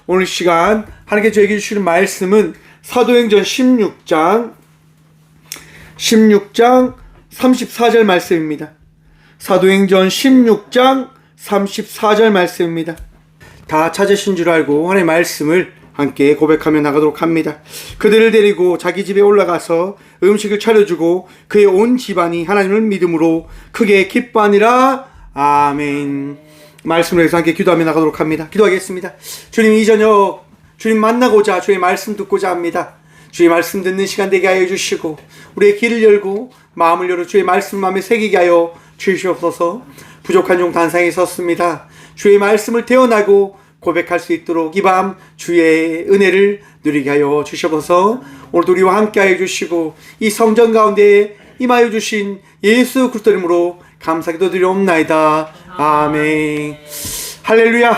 오늘 시간 하나님께 저에게 주시는 말씀은 사도행전 16장 34절 말씀입니다. 사도행전 16장 34절 말씀입니다. 다 찾으신 줄 알고 하나님의 말씀을 함께 고백하며 나가도록 합니다. 그들을 데리고 자기 집에 올라가서 음식을 차려주고 그의 온 집안이 하나님을 믿음으로 크게 기뻐하니라. 아멘. 말씀을 위해서 함께 기도하며 나가도록 합니다. 기도하겠습니다. 주님, 이 저녁 주님 만나고자 주의 말씀 듣고자 합니다. 주의 말씀 듣는 시간 되게 하여 주시고 우리의 귀를 열고 마음을 열어 주의 말씀 마음에 새기게 하여 주시옵소서. 부족한 종 단상에 섰습니다. 주의 말씀을 태어나고 고백할 수 있도록 이 밤 주의 은혜를 누리게 하여 주시옵소서. 오늘도 우리와 함께 하여 주시고 이 성전 가운데 임하여 주신 예수 그리스도 이름으로 감사기도 드리옵나이다. 아멘. 할렐루야.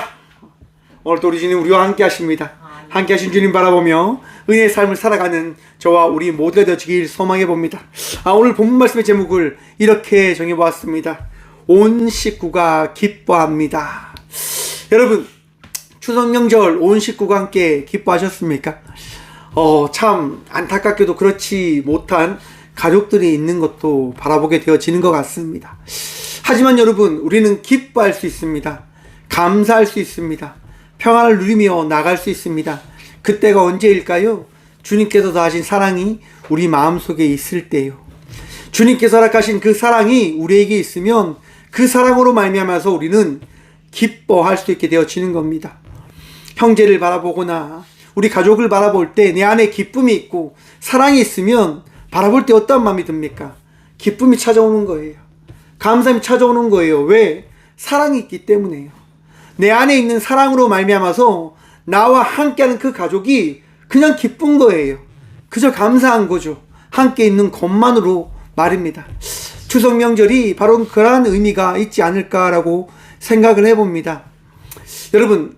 오늘도 우리 주님 우리와 함께 하십니다. 함께 하신 주님 바라보며 은혜의 삶을 살아가는 저와 우리 모두가 되어지길 소망해 봅니다. 오늘 본문 말씀의 제목을 이렇게 정해보았습니다. 온 식구가 기뻐합니다. 여러분, 추석 명절 온 식구가 함께 기뻐하셨습니까? 참 안타깝게도 그렇지 못한 가족들이 있는 것도 바라보게 되어지는 것 같습니다. 하지만 여러분, 우리는 기뻐할 수 있습니다. 감사할 수 있습니다. 평안을 누리며 나갈 수 있습니다. 그때가 언제일까요? 주님께서 더하신 사랑이 우리 마음속에 있을 때요. 주님께서 허락하신 그 사랑이 우리에게 있으면 그 사랑으로 말미암아서 우리는 기뻐할 수 있게 되어지는 겁니다. 형제를 바라보거나 우리 가족을 바라볼 때 내 안에 기쁨이 있고 사랑이 있으면 바라볼 때 어떤 마음이 듭니까? 기쁨이 찾아오는 거예요. 감사함이 찾아오는 거예요. 왜? 사랑이 있기 때문에요. 내 안에 있는 사랑으로 말미암아서 나와 함께하는 그 가족이 그냥 기쁜 거예요. 그저 감사한 거죠. 함께 있는 것만으로 말입니다. 추석 명절이 바로 그러한 의미가 있지 않을까라고 생각을 해봅니다. 여러분,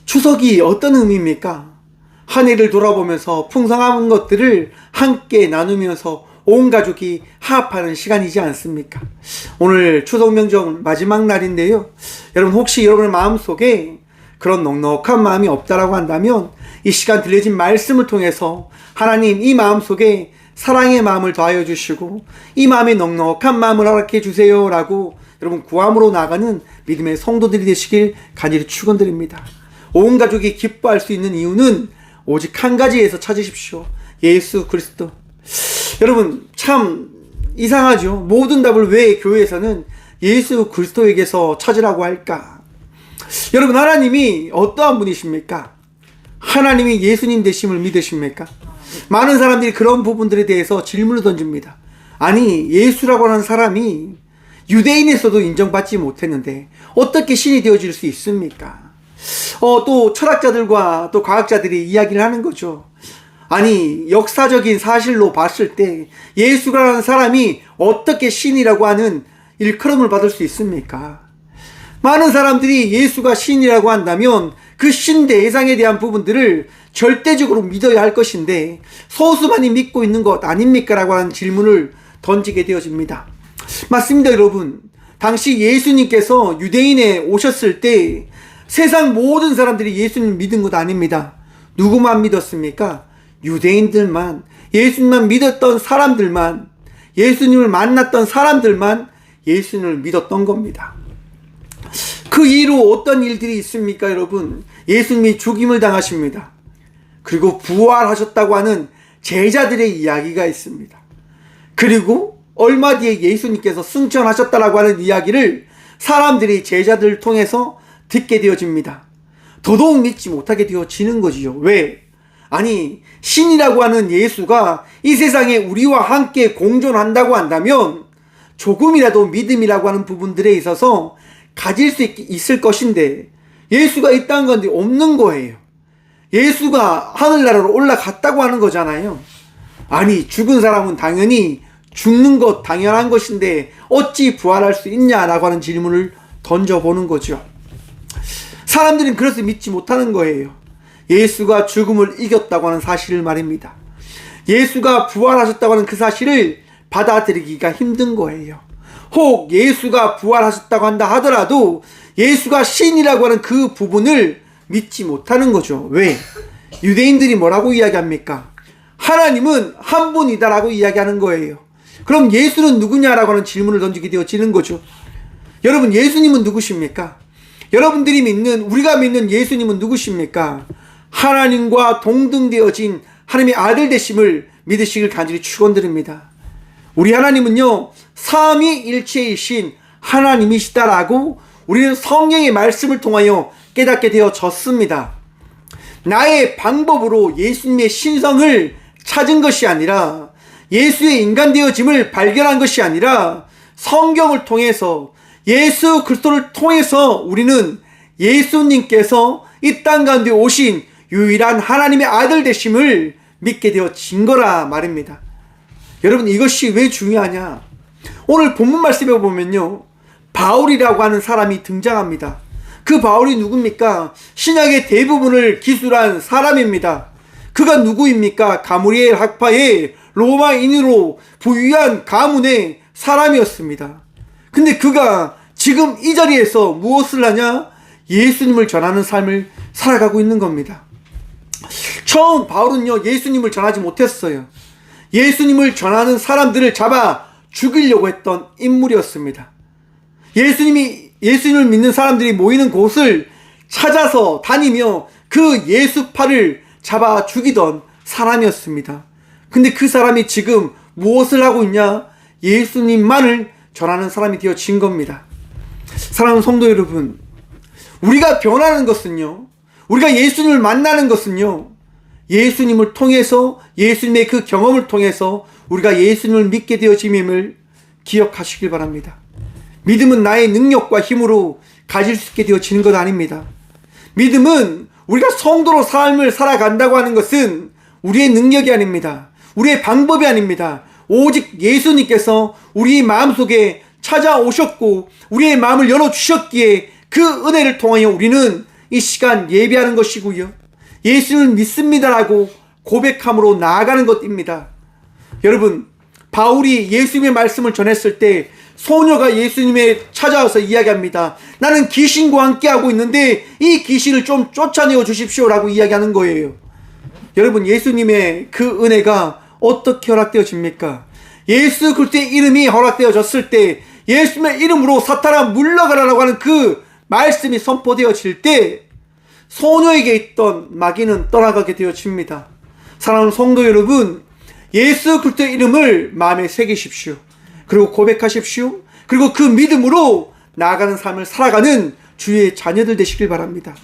추석이 어떤 의미입니까? 한 해를 돌아보면서 풍성한 것들을 함께 나누면서 온 가족이 화합하는 시간이지 않습니까? 오늘 추석 명절 마지막 날인데요. 여러분, 혹시 여러분의 마음속에 그런 넉넉한 마음이 없다라고 한다면 이 시간 들려진 말씀을 통해서 하나님 이 마음속에 사랑의 마음을 더하여 주시고 이 마음에 넉넉한 마음을 허락해 주세요 라고 여러분 구함으로 나가는 믿음의 성도들이 되시길 간절히 축원드립니다. 온 가족이 기뻐할 수 있는 이유는 오직 한 가지에서 찾으십시오. 예수 그리스도. 여러분, 참 이상하죠. 모든 답을 왜 교회에서는 예수 그리스도에게서 찾으라고 할까? 여러분, 하나님이 어떠한 분이십니까? 하나님이 예수님 되심을 믿으십니까? 많은 사람들이 그런 부분들에 대해서 질문을 던집니다. 아니, 예수라고 하는 사람이 유대인에서도 인정받지 못했는데 어떻게 신이 되어질 수 있습니까? 또 철학자들과 또 과학자들이 이야기를 하는 거죠. 아니, 역사적인 사실로 봤을 때 예수라는 사람이 어떻게 신이라고 하는 일컬음을 받을 수 있습니까? 많은 사람들이 예수가 신이라고 한다면 그 신 대상에 대한 부분들을 절대적으로 믿어야 할 것인데 소수만이 믿고 있는 것 아닙니까? 라고 하는 질문을 던지게 되어집니다. 맞습니다, 여러분. 당시 예수님께서 유대인에 오셨을 때 세상 모든 사람들이 예수님을 믿은 것 아닙니다. 누구만 믿었습니까? 유대인들만, 예수님만 믿었던 사람들만, 예수님을 만났던 사람들만 예수님을 믿었던 겁니다. 그 이후로 어떤 일들이 있습니까, 여러분? 예수님이 죽임을 당하십니다. 그리고 부활하셨다고 하는 제자들의 이야기가 있습니다. 그리고 얼마 뒤에 예수님께서 승천하셨다라고 하는 이야기를 사람들이 제자들을 통해서 듣게 되어집니다. 더더욱 믿지 못하게 되어지는 거지요. 왜? 아니, 신이라고 하는 예수가 이 세상에 우리와 함께 공존한다고 한다면 조금이라도 믿음이라고 하는 부분들에 있어서 가질 수 있을 것인데 예수가 있다는 건데 없는 거예요. 예수가 하늘나라로 올라갔다고 하는 거잖아요. 아니, 죽은 사람은 당연히 죽는 것 당연한 것인데 어찌 부활할 수 있냐라고 하는 질문을 던져보는 거죠. 사람들은 그래서 믿지 못하는 거예요. 예수가 죽음을 이겼다고 하는 사실을 말입니다. 예수가 부활하셨다고 하는 그 사실을 받아들이기가 힘든 거예요. 혹 예수가 부활하셨다고 한다 하더라도 예수가 신이라고 하는 그 부분을 믿지 못하는 거죠. 왜? 유대인들이 뭐라고 이야기합니까? 하나님은 한 분이다라고 이야기하는 거예요. 그럼 예수는 누구냐라고 하는 질문을 던지게 되어지는 거죠. 여러분, 예수님은 누구십니까? 여러분들이 믿는, 우리가 믿는 예수님은 누구십니까? 하나님과 동등되어진 하나님의 아들 되심을 믿으시길 간절히 축원드립니다. 우리 하나님은요, 삼위일체이신 하나님이시다라고 우리는 성경의 말씀을 통하여 깨닫게 되어졌습니다. 나의 방법으로 예수님의 신성을 찾은 것이 아니라, 예수의 인간되어짐을 발견한 것이 아니라, 성경을 통해서, 예수 그리스도를 통해서 우리는 예수님께서 이 땅 가운데 오신 유일한 하나님의 아들 되심을 믿게 되어진 거라 말입니다. 여러분, 이것이 왜 중요하냐? 오늘 본문 말씀에 보면요, 바울이라고 하는 사람이 등장합니다. 그 바울이 누굽니까? 신약의 대부분을 기술한 사람입니다. 그가 누구입니까? 가므리엘 학파의 로마인으로 부유한 가문의 사람이었습니다. 근데 그가 지금 이 자리에서 무엇을 하냐? 예수님을 전하는 삶을 살아가고 있는 겁니다. 처음 바울은요, 예수님을 전하지 못했어요. 예수님을 전하는 사람들을 잡아 죽이려고 했던 인물이었습니다. 예수님을 믿는 사람들이 모이는 곳을 찾아서 다니며 그 예수파를 잡아 죽이던 사람이었습니다. 근데 그 사람이 지금 무엇을 하고 있냐? 예수님만을 전하는 사람이 되어진 겁니다. 사랑하는 성도 여러분, 우리가 변하는 것은요, 우리가 예수님을 만나는 것은요, 예수님을 통해서, 예수님의 그 경험을 통해서 우리가 예수님을 믿게 되어짐임을 기억하시길 바랍니다. 믿음은 나의 능력과 힘으로 가질 수 있게 되어지는 것 아닙니다. 믿음은 우리가 성도로 삶을 살아간다고 하는 것은 우리의 능력이 아닙니다. 우리의 방법이 아닙니다. 오직 예수님께서 우리 마음속에 찾아오셨고 우리의 마음을 열어주셨기에 그 은혜를 통하여 우리는 이 시간 예배하는 것이고요, 예수를 믿습니다라고 고백함으로 나아가는 것입니다. 여러분, 바울이 예수님의 말씀을 전했을 때 소녀가 예수님에 찾아와서 이야기합니다. 나는 귀신과 함께하고 있는데 이 귀신을 좀 쫓아내어 주십시오라고 이야기하는 거예요. 여러분, 예수님의 그 은혜가 어떻게 허락되어집니까? 예수 그리스도의 이름이 허락되어졌을 때, 예수님의 이름으로 사탄아 물러가라라고 하는 그 말씀이 선포되어질 때 소녀에게 있던 마귀는 떠나가게 되어집니다. 사랑하는 성도 여러분, 예수 그리스도의 이름을 마음에 새기십시오. 그리고 고백하십시오. 그리고 그 믿음으로 나아가는 삶을 살아가는 주의 자녀들 되시길 바랍니다.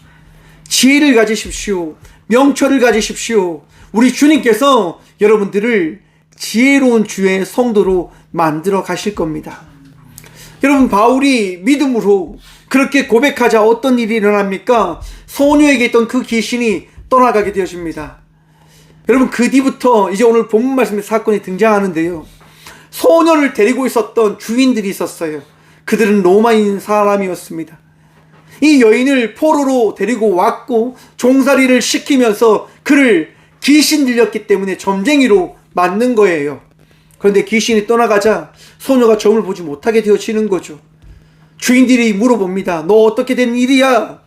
지혜를 가지십시오. 명철을 가지십시오. 우리 주님께서 여러분들을 지혜로운 주의 성도로 만들어 가실 겁니다. 여러분, 바울이 믿음으로 그렇게 고백하자 어떤 일이 일어납니까? 소녀에게 있던 그 귀신이 떠나가게 되어집니다. 여러분, 그 뒤부터 이제 오늘 본문 말씀의 사건이 등장하는데요, 소녀를 데리고 있었던 주인들이 있었어요. 그들은 로마인 사람이었습니다. 이 여인을 포로로 데리고 왔고 종살이를 시키면서 그를 귀신 들렸기 때문에 점쟁이로 만든 거예요. 그런데 귀신이 떠나가자 소녀가 점을 보지 못하게 되어지는 거죠. 주인들이 물어봅니다. 너 어떻게 된 일이야?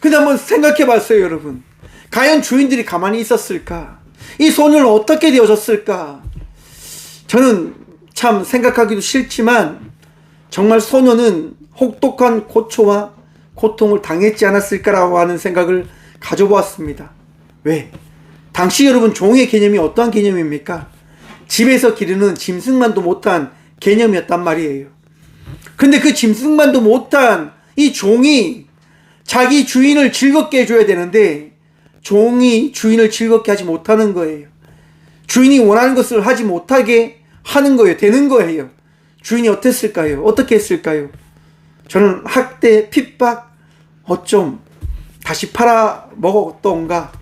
근데 한번 생각해 봤어요, 여러분. 과연 주인들이 가만히 있었을까? 이 소녀는 어떻게 되어졌을까? 저는 참 생각하기도 싫지만 정말 소녀는 혹독한 고초와 고통을 당했지 않았을까라고 하는 생각을 가져보았습니다. 왜? 당시 여러분, 종의 개념이 어떠한 개념입니까? 집에서 기르는 짐승만도 못한 개념이었단 말이에요. 근데 그 짐승만도 못한 이 종이 자기 주인을 즐겁게 해줘야 되는데 종이 주인을 즐겁게 하지 못하는 거예요. 주인이 원하는 것을 하지 못하게 하는 거예요. 되는 거예요. 주인이 어땠을까요? 어떻게 했을까요? 저는 학대, 핍박, 어쩜 다시 팔아먹었던가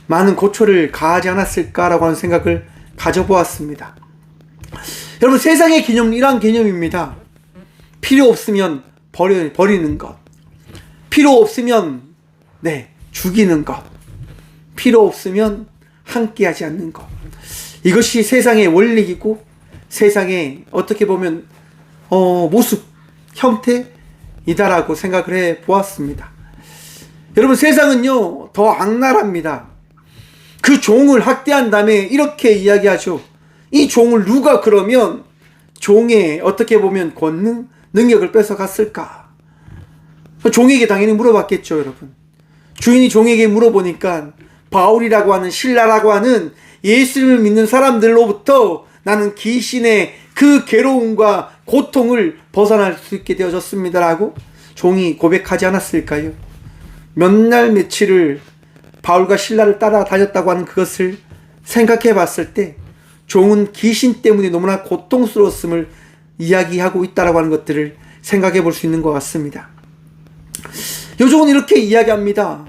많은 고초를 가하지 않았을까라고 하는 생각을 가져보았습니다. 여러분, 세상의 개념은 이러한 개념입니다. 필요 없으면 버리는 것, 필요 없으면 죽이는 것, 필요 없으면 함께하지 않는 것, 이것이 세상의 원리이고 세상의 어떻게 보면 모습, 형태이다라고 생각을 해 보았습니다. 여러분, 세상은요 더 악랄합니다. 그 종을 학대한 다음에 이렇게 이야기하죠. 이 종을 누가 그러면 종의 어떻게 보면 권능, 능력을 뺏어갔을까? 종에게 당연히 물어봤겠죠, 여러분. 주인이 종에게 물어보니까 바울이라고 하는, 신라라고 하는 예수를 믿는 사람들로부터 나는 귀신의 그 괴로움과 고통을 벗어날 수 있게 되어졌습니다라고 종이 고백하지 않았을까요? 몇 날 며칠을 바울과 신라를 따라다녔다고 하는 그것을 생각해 봤을 때 종은 귀신 때문에 너무나 고통스러웠음을 이야기하고 있다라고 하는 것들을 생각해 볼 수 있는 것 같습니다. 요 종은 이렇게 이야기합니다.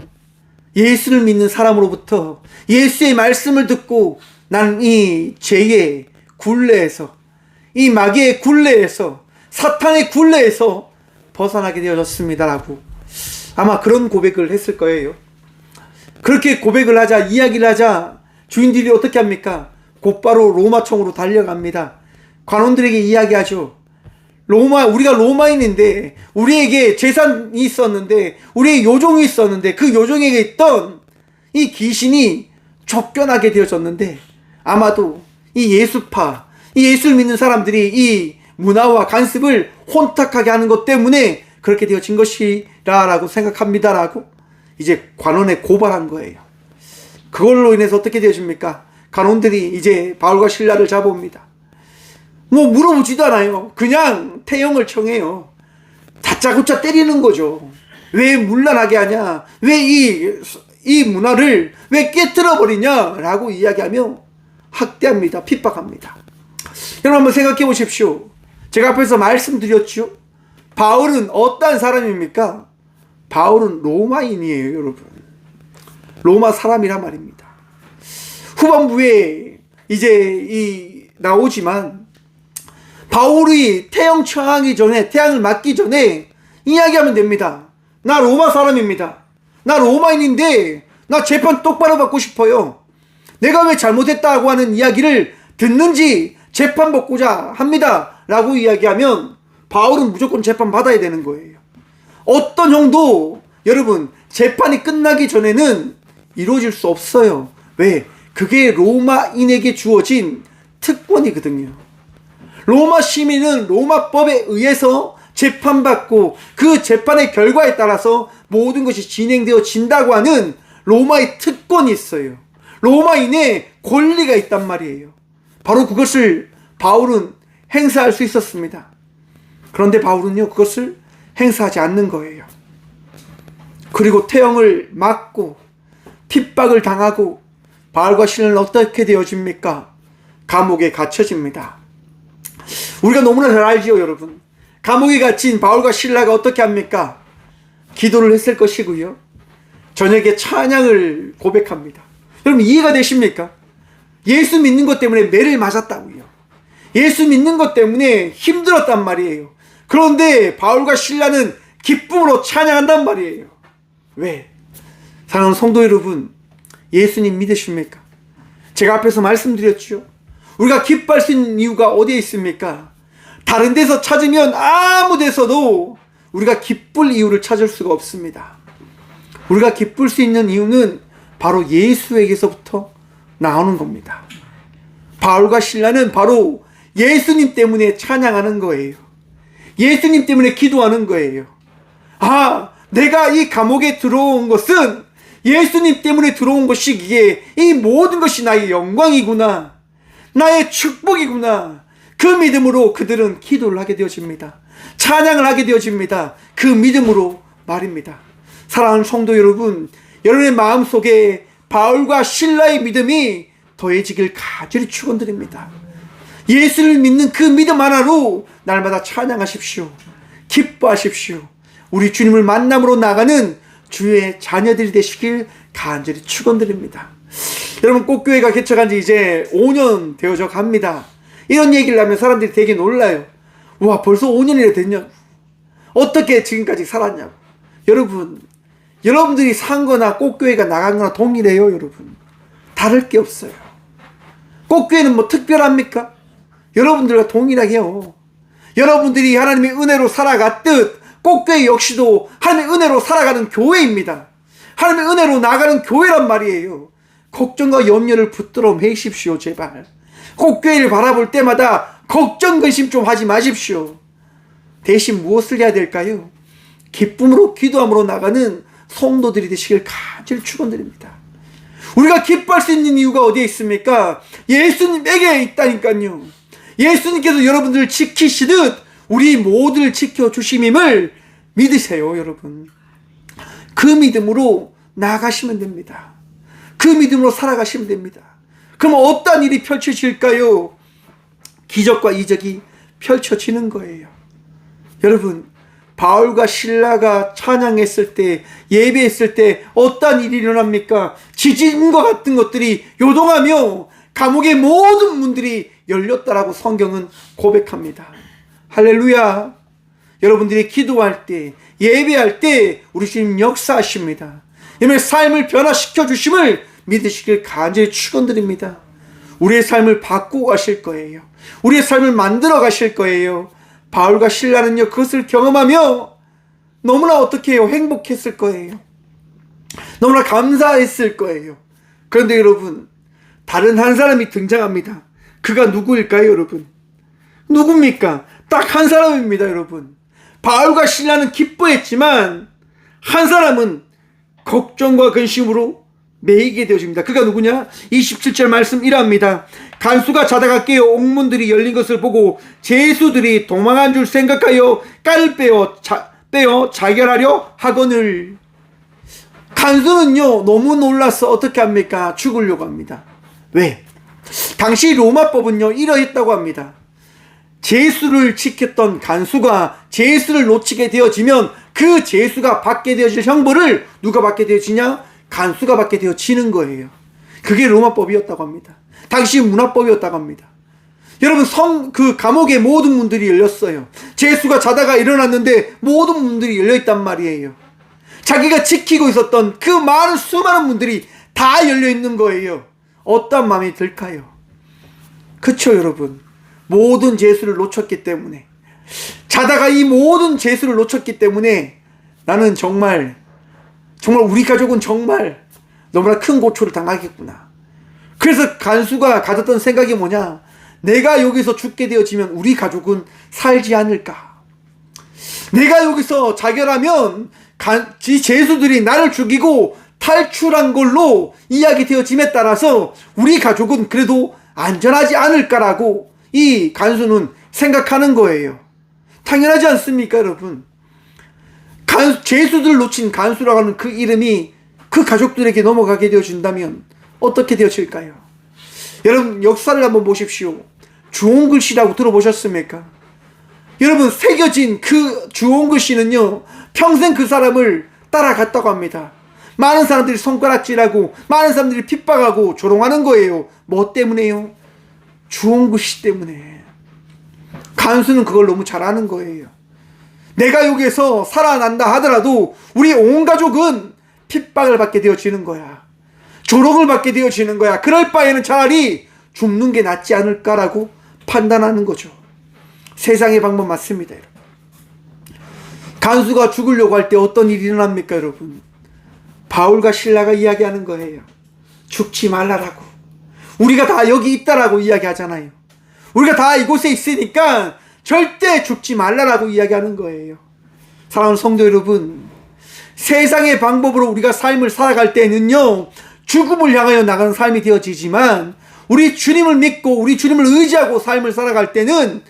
예수를 믿는 사람으로부터 예수의 말씀을 듣고 나는 이 죄의 굴레에서, 이 마귀의 굴레에서, 사탄의 굴레에서 벗어나게 되어졌습니다라고 아마 그런 고백을 했을 거예요. 그렇게 고백을 하자, 이야기를 하자 주인들이 어떻게 합니까? 곧바로 로마청으로 달려갑니다. 관원들에게 이야기하죠. 우리가 로마인인데, 우리에게 재산이 있었는데, 우리의 요종이 있었는데, 그 요종에게 있던 이 귀신이 쫓겨나게 되어졌는데, 아마도 이 예수파, 이 예수를 믿는 사람들이 이 문화와 관습을 혼탁하게 하는 것 때문에 그렇게 되어진 것이라고 생각합니다라고 이제 관원에 고발한 거예요. 그걸로 인해서 어떻게 되어집니까? 관원들이 이제 바울과 신라를 잡아옵니다. 뭐 물어보지도 않아요. 그냥 태형을 청해요. 다짜고짜 때리는 거죠. 왜 문란하게 하냐? 왜 이 문화를 왜 깨뜨려 버리냐? 라고 이야기하며 학대합니다. 핍박합니다. 여러분 한번 생각해 보십시오. 제가 앞에서 말씀드렸죠. 바울은 어떤 사람입니까? 바울은 로마인이에요, 여러분. 로마 사람이란 말입니다. 후반부에 이제 나오지만 바울이 태형 청하기 전에, 태양을 맞기 전에 이야기하면 됩니다. 나 로마 사람입니다. 나 로마인인데 나 재판 똑바로 받고 싶어요. 내가 왜 잘못했다고 하는 이야기를 듣는지 재판 받고자 합니다. 라고 이야기하면 바울은 무조건 재판 받아야 되는 거예요. 어떤 형도 여러분 재판이 끝나기 전에는 이루어질 수 없어요. 왜? 그게 로마인에게 주어진 특권이거든요. 로마 시민은 로마법에 의해서 재판받고 그 재판의 결과에 따라서 모든 것이 진행되어진다고 하는 로마의 특권이 있어요. 로마인의 권리가 있단 말이에요. 바로 그것을 바울은 행사할 수 있었습니다. 그런데 바울은요, 그것을 행사하지 않는 거예요. 그리고 태형을 맞고 핍박을 당하고 바울과 신라는 어떻게 되어집니까? 감옥에 갇혀집니다. 우리가 너무나 잘 알지요, 여러분. 감옥에 갇힌 바울과 신라가 어떻게 합니까? 기도를 했을 것이고요. 저녁에 찬양을 고백합니다. 여러분 이해가 되십니까? 예수 믿는 것 때문에 매를 맞았다고요. 예수 믿는 것 때문에 힘들었단 말이에요. 그런데 바울과 신라는 기쁨으로 찬양한단 말이에요. 왜? 사랑하는 성도 여러분, 예수님 믿으십니까? 제가 앞에서 말씀드렸죠. 우리가 기뻐할 수 있는 이유가 어디에 있습니까? 다른 데서 찾으면 아무 데서도 우리가 기쁠 이유를 찾을 수가 없습니다. 우리가 기쁠 수 있는 이유는 바로 예수에게서부터 나오는 겁니다. 바울과 신라는 바로 예수님 때문에 찬양하는 거예요. 예수님 때문에 기도하는 거예요. 아, 내가 이 감옥에 들어온 것은 예수님 때문에 들어온 것이기에 이 모든 것이 나의 영광이구나, 나의 축복이구나, 그 믿음으로 그들은 기도를 하게 되어집니다. 찬양을 하게 되어집니다. 그 믿음으로 말입니다. 사랑하는 성도 여러분, 여러분의 마음속에 바울과 신라의 믿음이 더해지길 간절히 축원드립니다. 예수를 믿는 그 믿음 하나로 날마다 찬양하십시오. 기뻐하십시오. 우리 주님을 만남으로 나가는 주의 자녀들이 되시길 간절히 축원드립니다. 여러분, 꽃교회가 개척한 지 이제 5년 되어져 갑니다. 이런 얘기를 하면 사람들이 되게 놀라요. 와, 벌써 5년이나 됐냐고. 어떻게 지금까지 살았냐고. 여러분들이 산 거나 꽃교회가 나간 거나 동일해요, 여러분. 다를 게 없어요. 꽃교회는 뭐 특별합니까? 여러분들과 동일하게요. 여러분들이 하나님의 은혜로 살아갔듯 꽃교회 역시도 하나님의 은혜로 살아가는 교회입니다. 하나님의 은혜로 나가는 교회란 말이에요. 걱정과 염려를 붙들어 매십시오. 제발 꼭 교회를 바라볼 때마다 걱정 근심 좀 하지 마십시오. 대신 무엇을 해야 될까요? 기쁨으로 기도함으로 나가는 성도들이 되시길 간절히 축원드립니다. 우리가 기뻐할 수 있는 이유가 어디에 있습니까? 예수님에게 있다니까요. 예수님께서 여러분들을 지키시듯 우리 모두를 지켜주심임을 믿으세요. 여러분, 그 믿음으로 나아가시면 됩니다. 그 믿음으로 살아가시면 됩니다. 그럼 어떤 일이 펼쳐질까요? 기적과 이적이 펼쳐지는 거예요. 여러분, 바울과 실라가 찬양했을 때, 예배했을 때 어떤 일이 일어납니까? 지진과 같은 것들이 요동하며 감옥의 모든 문들이 열렸다라고 성경은 고백합니다. 할렐루야. 여러분들이 기도할 때, 예배할 때 우리 주님 역사하십니다. 여러분의 삶을 변화시켜 주심을 믿으시길 간절히 축원드립니다. 우리의 삶을 바꾸고 가실 거예요. 우리의 삶을 만들어 가실 거예요. 바울과 실라는요, 그것을 경험하며 너무나 어떻게 해요? 행복했을 거예요. 너무나 감사했을 거예요. 그런데 여러분, 다른 한 사람이 등장합니다. 그가 누구일까요, 여러분? 누굽니까? 딱 한 사람입니다, 여러분. 바울과 실라는 기뻐했지만 한 사람은 걱정과 근심으로 매이게 되어집니다. 그가 누구냐? 27절 말씀 이랍니다. 간수가 자다가 깨어 옥문들이 열린 것을 보고 제수들이 도망한 줄 생각하여 깔을 빼어 자결하려 하거늘. 간수는요, 너무 놀라서 어떻게 합니까? 죽으려고 합니다. 왜? 당시 로마법은요, 이러했다고 합니다. 제수를 지켰던 간수가 제수를 놓치게 되어지면 그 제수가 받게 되어질 형벌을 누가 받게 되어지냐? 간수가 받게 되어지는 거예요. 그게 로마법이었다고 합니다. 당시 문화법이었다고 합니다. 여러분, 그 감옥의 모든 문들이 열렸어요. 제수가 자다가 일어났는데 모든 문들이 열려있단 말이에요. 자기가 지키고 있었던 그 많은 수많은 문들이 다 열려있는 거예요. 어떤 마음이 들까요? 그쵸, 여러분? 모든 제수를 놓쳤기 때문에, 자다가 이 모든 제수를 놓쳤기 때문에 나는 정말 우리 가족은 정말 너무나 큰 고초를 당하겠구나. 그래서 간수가 가졌던 생각이 뭐냐? 내가 여기서 죽게 되어지면 우리 가족은 살지 않을까? 내가 여기서 자결하면 제수들이 나를 죽이고 탈출한 걸로 이야기 되어짐에 따라서 우리 가족은 그래도 안전하지 않을까라고 이 간수는 생각하는 거예요. 당연하지 않습니까, 여러분? 제수들을 놓친 간수라고 하는 그 이름이 그 가족들에게 넘어가게 되어진다면 어떻게 되어질까요? 여러분, 역사를 한번 보십시오. 주홍글씨라고 들어보셨습니까? 여러분, 새겨진 그 주홍글씨는요, 평생 그 사람을 따라갔다고 합니다. 많은 사람들이 손가락질하고 많은 사람들이 핍박하고 조롱하는 거예요. 뭐 때문에요? 주홍글씨 때문에. 간수는 그걸 너무 잘 아는 거예요. 내가 여기에서 살아난다 하더라도 우리 온 가족은 핍박을 받게 되어지는 거야. 조롱을 받게 되어지는 거야. 그럴 바에는 차라리 죽는 게 낫지 않을까라고 판단하는 거죠. 세상의 방법 맞습니다, 여러분. 간수가 죽으려고 할 때 어떤 일이 일어납니까, 여러분? 바울과 실라가 이야기하는 거예요. 죽지 말라라고. 우리가 다 여기 있다라고 이야기하잖아요. 우리가 다 이곳에 있으니까 절대 죽지 말라라고 이야기하는 거예요. 사랑하는 성도 여러분, 세상의 방법으로 우리가 삶을 살아갈 때는요, 죽음을 향하여 나가는 삶이 되어지지만 우리 주님을 믿고 우리 주님을 의지하고 삶을 살아갈 때는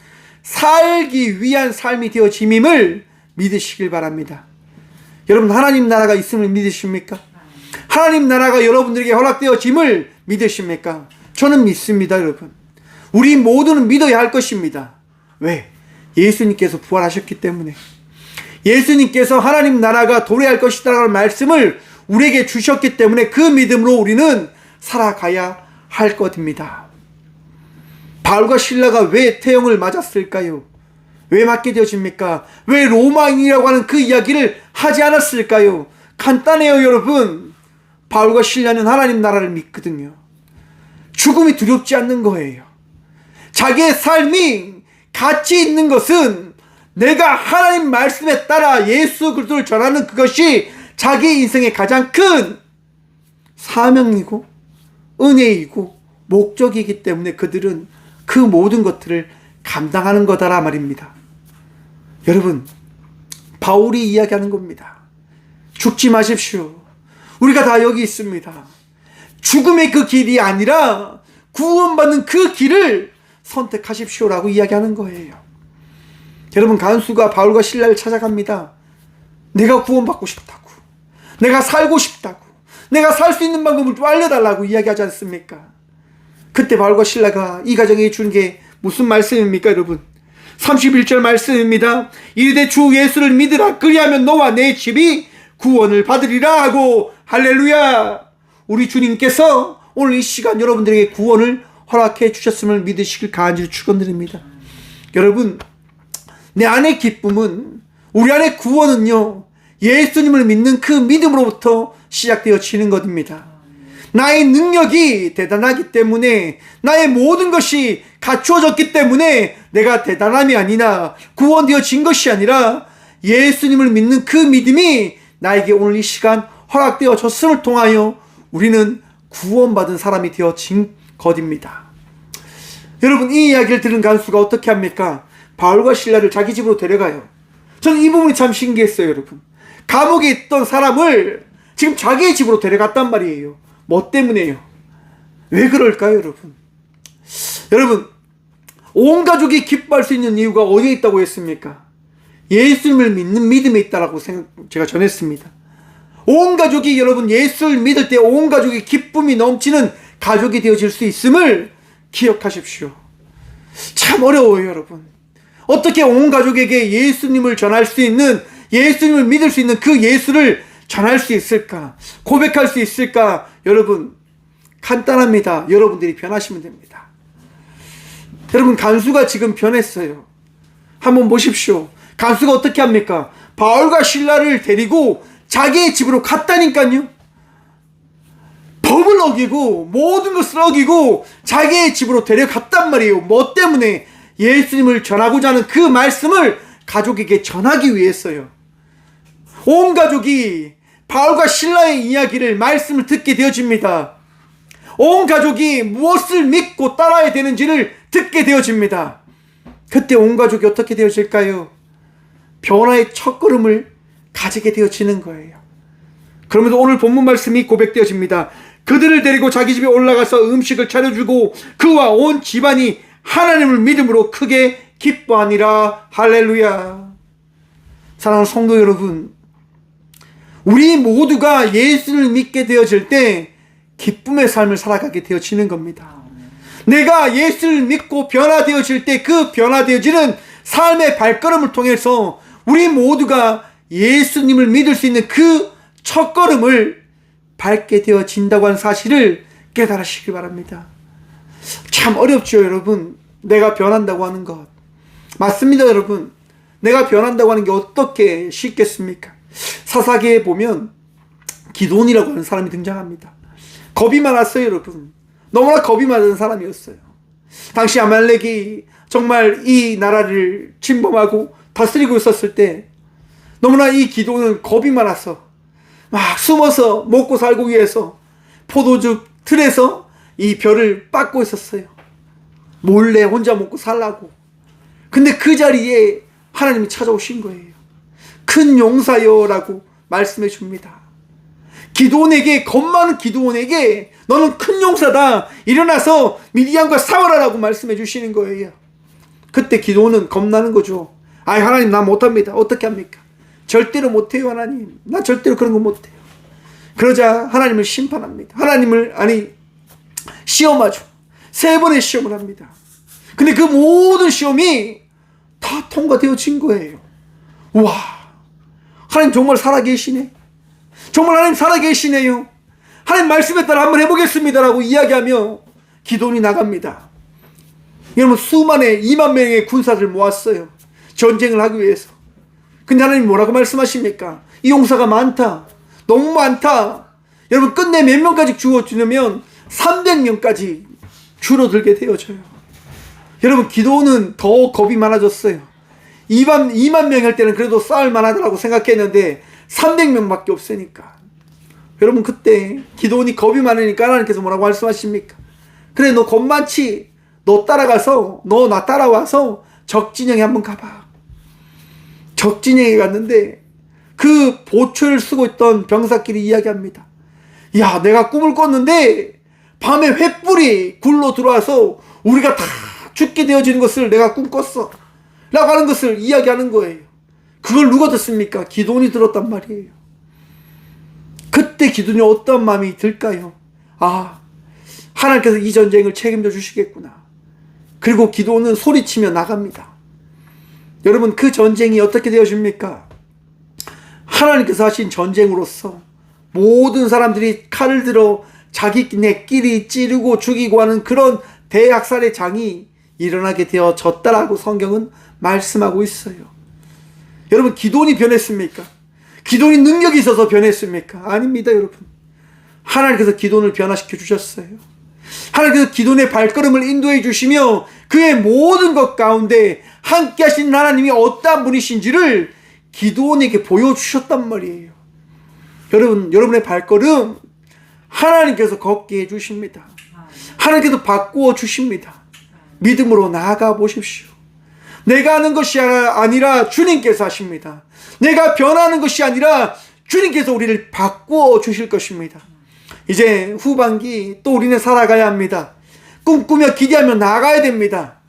살기 위한 삶이 되어짐임을 믿으시길 바랍니다. 여러분, 하나님 나라가 있음을 믿으십니까? 하나님 나라가 여러분들에게 허락되어짐을 믿으십니까? 저는 믿습니다, 여러분. 우리 모두는 믿어야 할 것입니다. 왜? 예수님께서 부활하셨기 때문에. 예수님께서 하나님 나라가 도래할 것이다 라는 말씀을 우리에게 주셨기 때문에 그 믿음으로 우리는 살아가야 할 것입니다. 바울과 실라가 왜 태형을 맞았을까요? 왜 맞게 되어집니까? 왜 로마인이라고 하는 그 이야기를 하지 않았을까요? 간단해요, 여러분. 바울과 실라는 하나님 나라를 믿거든요. 죽음이 두렵지 않는 거예요. 자기의 삶이 가치 있는 것은 내가 하나님 말씀에 따라 예수 그리스도를 전하는 그것이 자기 인생의 가장 큰 사명이고 은혜이고 목적이기 때문에 그들은 그 모든 것들을 감당하는 거다라 말입니다. 여러분, 바울이 이야기하는 겁니다. 죽지 마십시오. 우리가 다 여기 있습니다. 죽음의 그 길이 아니라 구원받는 그 길을 선택하십시오라고 이야기하는 거예요. 여러분, 간수가 바울과 실라를 찾아갑니다. 내가 구원받고 싶다고, 내가 살고 싶다고, 내가 살 수 있는 방법을 좀 알려달라고 이야기하지 않습니까? 그때 바울과 실라가 이 가정에 준 게 무슨 말씀입니까, 여러분? 31절 말씀입니다. 이르되 주 예수를 믿으라. 그리하면 너와 내 집이 구원을 받으리라 하고, 할렐루야! 우리 주님께서 오늘 이 시간 여러분들에게 구원을 허락해 주셨음을 믿으시길 간절히 축원드립니다. 여러분, 내 안의 기쁨은, 우리 안의 구원은요, 예수님을 믿는 그 믿음으로부터 시작되어지는 것입니다. 나의 능력이 대단하기 때문에, 나의 모든 것이 갖추어졌기 때문에 내가 대단함이 아니라, 구원되어진 것이 아니라 예수님을 믿는 그 믿음이 나에게 오늘 이 시간 허락되어졌음을 통하여 우리는 구원받은 사람이 되어진 것입니다. 여러분, 이 이야기를 들은 간수가 어떻게 합니까? 바울과 실라를 자기 집으로 데려가요. 저는 이 부분이 참 신기했어요. 여러분, 감옥에 있던 사람을 지금 자기의 집으로 데려갔단 말이에요. 뭐 때문에요? 왜 그럴까요, 여러분? 여러분, 온 가족이 기뻐할 수 있는 이유가 어디에 있다고 했습니까? 예수님을 믿는 믿음에 있다라고 제가 전했습니다. 온 가족이, 여러분, 예수를 믿을 때 온 가족이 기쁨이 넘치는 가족이 되어질 수 있음을 기억하십시오. 참 어려워요, 여러분. 어떻게 온 가족에게 예수님을 전할 수 있는, 예수님을 믿을 수 있는 그 예수를 전할 수 있을까? 고백할 수 있을까? 여러분, 간단합니다. 여러분들이 변하시면 됩니다. 여러분, 간수가 지금 변했어요. 한번 보십시오. 간수가 어떻게 합니까? 바울과 실라를 데리고 자기의 집으로 갔다니까요. 법을 어기고 모든 것을 어기고 자기의 집으로 데려갔단 말이에요. 뭐 때문에? 예수님을 전하고자 하는 그 말씀을 가족에게 전하기 위해서요. 온 가족이 바울과 실라의 이야기를, 말씀을 듣게 되어집니다. 온 가족이 무엇을 믿고 따라야 되는지를 듣게 되어집니다. 그때 온 가족이 어떻게 되어질까요? 변화의 첫걸음을 가지게 되어지는 거예요. 그러면서 오늘 본문 말씀이 고백되어집니다. 그들을 데리고 자기 집에 올라가서 음식을 차려주고 그와 온 집안이 하나님을 믿음으로 크게 기뻐하니라. 할렐루야. 사랑하는 성도 여러분, 우리 모두가 예수를 믿게 되어질 때 기쁨의 삶을 살아가게 되어지는 겁니다. 내가 예수를 믿고 변화되어질 때 그 변화되어지는 삶의 발걸음을 통해서 우리 모두가 예수님을 믿을 수 있는 그 첫걸음을 밟게 되어진다고 하는 사실을 깨달으시기 바랍니다. 참 어렵죠, 여러분. 내가 변한다고 하는 것. 맞습니다, 여러분. 내가 변한다고 하는 게 어떻게 쉽겠습니까? 사사기에 보면 기드온이라고 하는 사람이 등장합니다. 겁이 많았어요, 여러분. 너무나 겁이 많은 사람이었어요. 당시 아말렉이 정말 이 나라를 침범하고 다스리고 있었을 때 너무나 이 기드온은 겁이 많아서 막 숨어서 먹고 살고 위해서 포도주 틀에서 이 벼를 빻고 있었어요. 몰래 혼자 먹고 살라고. 근데 그 자리에 하나님이 찾아오신 거예요. 큰 용사여라고 말씀해 줍니다. 기드온에게, 겁 많은 기드온에게 너는 큰 용사다, 일어나서 미디안과 싸워라라고 말씀해 주시는 거예요. 그때 기드온은 겁나는 거죠. 아이, 하나님, 나 못합니다. 어떻게 합니까? 절대로 못해요, 하나님. 나 절대로 그런 거 못해요. 그러자 하나님을 심판합니다. 하나님을, 시험하죠. 3번의 시험을 합니다. 근데 그 모든 시험이 다 통과되어진 거예요. 와, 하나님 정말 살아계시네. 정말 하나님 살아계시네요. 하나님 말씀에 따라 한번 해보겠습니다라고 이야기하며 기도원이 나갑니다. 여러분, 수만의 2만 명의 군사들 모았어요. 전쟁을 하기 위해서. 근데 하나님 뭐라고 말씀하십니까? 이 용사가 많다. 너무 많다. 여러분, 끝내 몇 명까지 줄어들면 300명까지 줄어들게 되어져요. 여러분, 기도원은 더 겁이 많아졌어요. 2만 명 할 때는 그래도 싸울 만하다고 생각했는데 300명밖에 없으니까. 여러분, 그때 기도원이 겁이 많으니까 하나님께서 뭐라고 말씀하십니까? 그래, 너 겁 많지? 너 나 따라와서 적진영에 한번 가봐. 적진영에 갔는데 그 보초를 쓰고 있던 병사끼리 이야기합니다. 야, 내가 꿈을 꿨는데 밤에 횃불이 굴러 들어와서 우리가 다 죽게 되어지는 것을 내가 꿈꿨어 라고 하는 것을 이야기하는 거예요. 그걸 누가 듣습니까? 기도원이 들었단 말이에요. 그때 기도원이 어떤 마음이 들까요? 아, 하나님께서 이 전쟁을 책임져 주시겠구나. 그리고 기도원은 소리치며 나갑니다. 여러분, 그 전쟁이 어떻게 되어집니까? 하나님께서 하신 전쟁으로서 모든 사람들이 칼을 들어 자기네끼리 찌르고 죽이고 하는 그런 대학살의 장이 일어나게 되어졌다라고 성경은 말씀하고 있어요. 여러분, 기도원이 변했습니까? 기도원이 능력이 있어서 변했습니까? 아닙니다, 여러분. 하나님께서 기도원을 변화시켜 주셨어요. 하나님께서 기도원의 발걸음을 인도해 주시며 그의 모든 것 가운데 함께 하신 하나님이 어떠한 분이신지를 기도원에게 보여주셨단 말이에요. 여러분, 여러분의 발걸음 하나님께서 걷게 해주십니다. 하나님께서 바꾸어 주십니다. 믿음으로 나아가 보십시오. 내가 하는 것이 아니라 주님께서 하십니다. 내가 변하는 것이 아니라 주님께서 우리를 바꾸어 주실 것입니다. 이제 후반기 또 우리는 살아가야 합니다. 꿈꾸며 기대하며 나아가야 됩니다.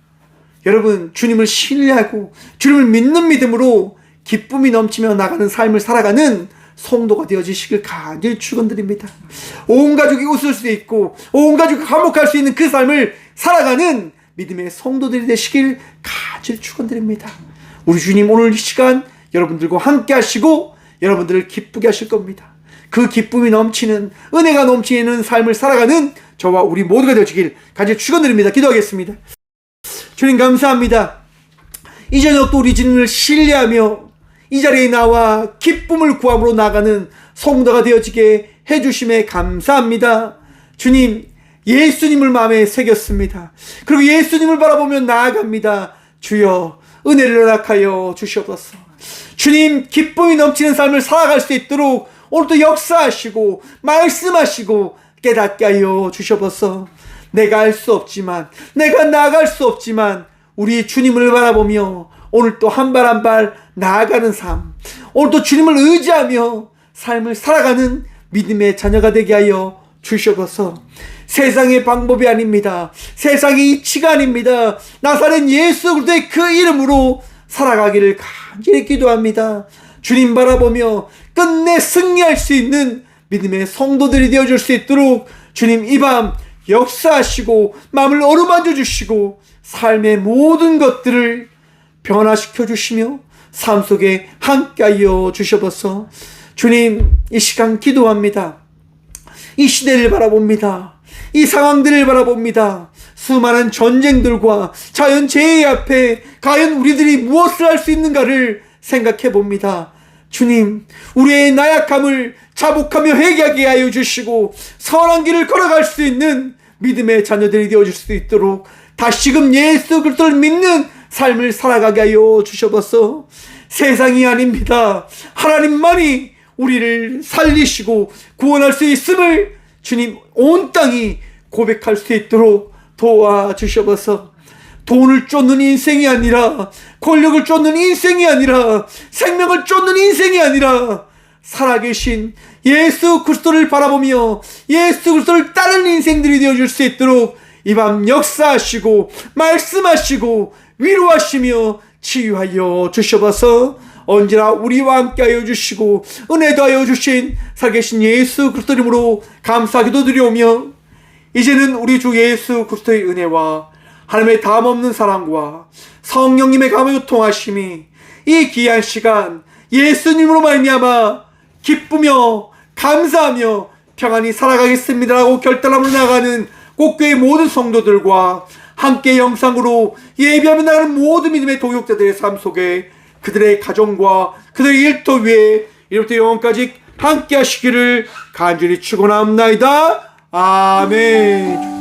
여러분, 주님을 신뢰하고 주님을 믿는 믿음으로 기쁨이 넘치며 나가는 삶을 살아가는 성도가 되어지시길 간절히 축원드립니다. 온 가족이 웃을 수 있고 온 가족이 화목할 수 있는 그 삶을 살아가는 믿음의 성도들이 되시길 간절히 축원드립니다. 우리 주님 오늘 이 시간 여러분들과 함께 하시고 여러분들을 기쁘게 하실 겁니다. 그 기쁨이 넘치는, 은혜가 넘치는 삶을 살아가는 저와 우리 모두가 되어지길 간절히 축원드립니다. 기도하겠습니다. 주님, 감사합니다. 이 저녁도 우리 주님을 신뢰하며 이 자리에 나와 기쁨을 구함으로 나가는 성도가 되어지게 해주심에 감사합니다. 주님, 예수님을 마음에 새겼습니다. 그리고 예수님을 바라보며 나아갑니다. 주여, 은혜를 허락하여 주시옵소서. 주님, 기쁨이 넘치는 삶을 살아갈 수 있도록 오늘도 역사하시고 말씀하시고 깨닫게 하여 주시옵소서. 내가 알 수 없지만, 내가 나아갈 수 없지만 우리 주님을 바라보며 오늘 또 한 발 한 발 나아가는 삶, 오늘 또 주님을 의지하며 삶을 살아가는 믿음의 자녀가 되게 하여 주시옵소서. 세상의 방법이 아닙니다. 세상의 이치가 아닙니다. 나사렛 예수 그리스도의 그 이름으로 살아가기를 간절히 기도합니다. 주님 바라보며 끝내 승리할 수 있는 믿음의 성도들이 되어줄 수 있도록 주님 이 밤 역사하시고 마음을 어루만져 주시고 삶의 모든 것들을 변화시켜 주시며 삶 속에 함께하여 주셔서 주님 이 시간 기도합니다. 이 시대를 바라봅니다. 이 상황들을 바라봅니다. 수많은 전쟁들과 자연재해 앞에 과연 우리들이 무엇을 할 수 있는가를 생각해 봅니다. 주님, 우리의 나약함을 자복하며 회개하게 하여 주시고 선한 길을 걸어갈 수 있는 믿음의 자녀들이 되어줄 수 있도록 다시금 예수 그리스도를 믿는 삶을 살아가게 하여 주셔서 세상이 아닙니다. 하나님만이 우리를 살리시고 구원할 수 있음을 주님 온 땅이 고백할 수 있도록 도와주셔서 돈을 쫓는 인생이 아니라 권력을 쫓는 인생이 아니라 생명을 쫓는 인생이 아니라 살아계신 예수 그리스도를 바라보며 예수 그리스도를 따르는 인생들이 되어줄 수 있도록 이 밤 역사하시고 말씀하시고 위로하시며 치유하여 주셔서 언제나 우리와 함께하여 주시고 은혜도 하여 주신 살아계신 예수 그리스도 이름으로 감사기도 드리오며 이제는 우리 주 예수 그리스도의 은혜와 하나님의 다함없는 사랑과 성령님의 감화교통하심이 이 귀한 시간 예수님으로 말미암아 기쁘며 감사하며 평안히 살아가겠습니다라고 결단하며 나가는 꽃교회 모든 성도들과 함께 영상으로 예배하며 나가는 모든 믿음의 동역자들의 삶 속에 그들의 가정과 그들의 일터 위에 이로부터 영원까지 함께 하시기를 간절히 축원합니다. 아멘.